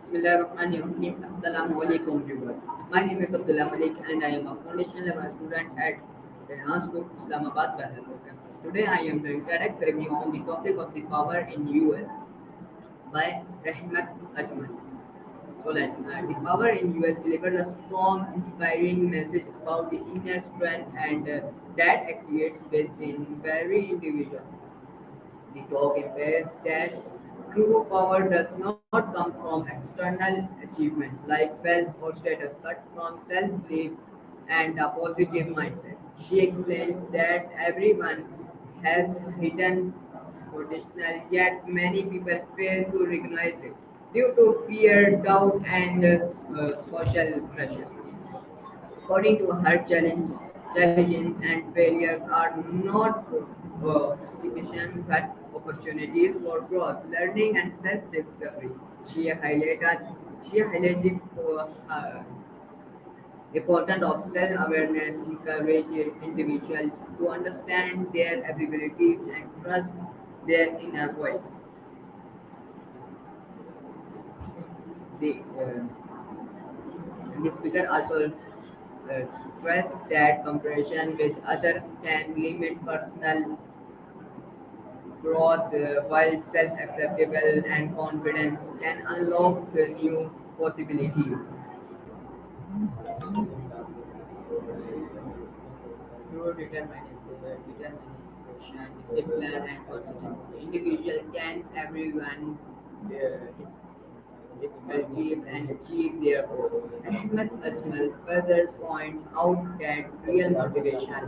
Bismillahirrahmanirrahim. Assalamu alaikum viewers. My name is Abdullah Malik and I am a foundation level student at Rehan School, Islamabad, Bangalore campus. Today I am doing TEDx review on the topic of the power in US by Rahmat Ajmal. So let's start. The power in US delivered a strong, inspiring message about the inner strength and that exists within every individual. The talk implies that true power does not come from external achievements like wealth or status, but from self-belief and a positive mindset. She explains that everyone has hidden potential, yet many people fail to recognize it due to fear, doubt, and social pressure. According to her, challenges and failures are not obstacles but opportunities for growth, learning, and self-discovery. She highlighted the importance of self-awareness, encourage individuals to understand their abilities and trust their inner voice. The speaker also stressed that comparison with others can limit personal growth, while self-acceptable and confidence can unlock new possibilities. Through determination, discipline, and consistency, individual can everyone difficulties and achieve their goals. Ahmed Ajmal further points out that real motivation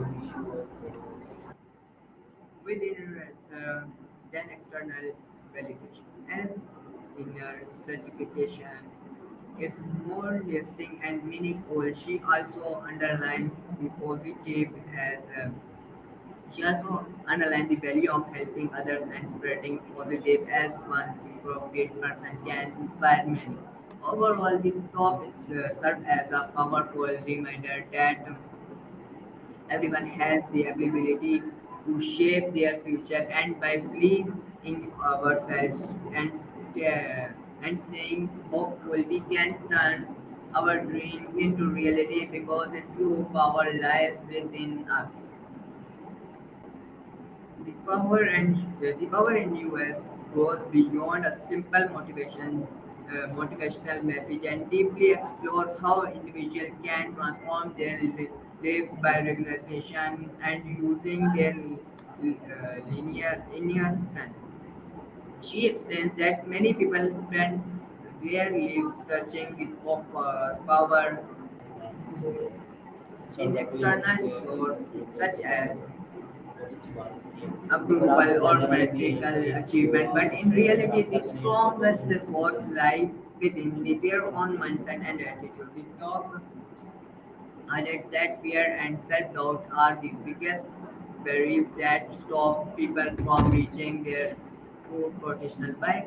within than external validation and inner certification is more lasting and meaningful. She also underlines the positive as she also underlined the value of helping others and spreading positive as one appropriate person can inspire many. Overall, the talk is served as a powerful reminder that everyone has the ability to shape their future, and by believing in ourselves and staying hopeful, we can turn our dream into reality because the true power lies within us. The power in US goes beyond a simple motivational message and deeply explores how individuals can transform their lives by recognition and using their linear strength. She explains that many people spend their lives searching for power in external sources such as approval or political achievement, but in reality, the strongest force lies within their own mindset and attitude. The talk highlights that fear and self-doubt are the biggest barriers that stop people from reaching their true potential by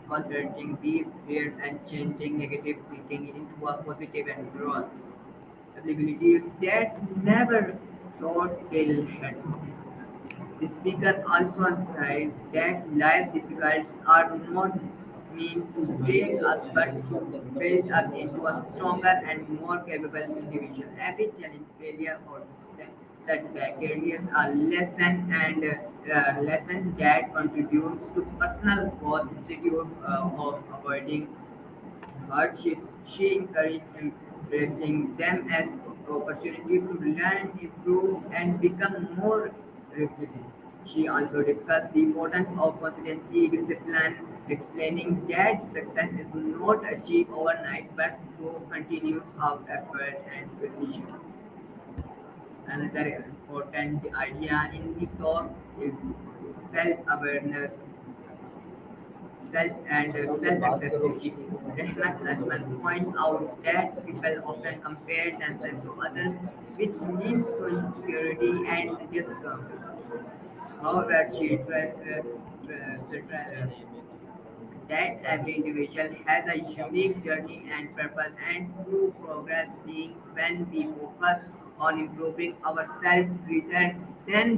confronting these fears and changing negative thinking into a positive and growth abilities that never thought they'll had. The speaker also emphasized that life difficulties are not meant to break us but to build us into a stronger and more capable individual. Every challenge, failure, or setback carries a lesson that contributes to personal growth instead of avoiding hardships. She encouraged embracing them as opportunities to learn, improve, and become more resilient. She also discussed the importance of consistency, discipline, explaining that success is not achieved overnight but through continuous effort and precision. Another important idea in the talk is self-awareness self-acceptation. Rahmat Ajmal points out that people often compare themselves to others, which leads to insecurity and discomfort. However, she stresses that every individual has a unique journey and purpose, and true progress being when we focus on improving ourselves rather than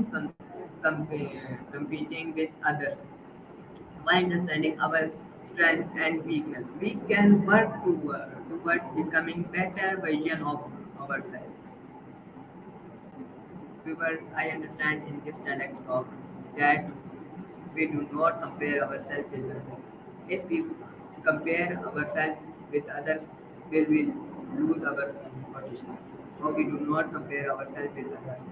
competing with others. By understanding strengths and weakness. We can work towards becoming better version of ourselves. Viewers, I understand in this TEDx talk that we do not compare ourselves with others. If we compare ourselves with others, we will lose our potential. So we do not compare ourselves with others.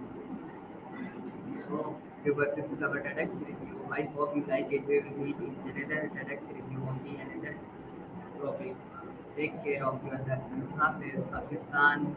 So, viewer, this is our TEDx review. I hope you like it. We will meet in another TEDx review on the another topic. Take care of yourself. Hafiz, Pakistan.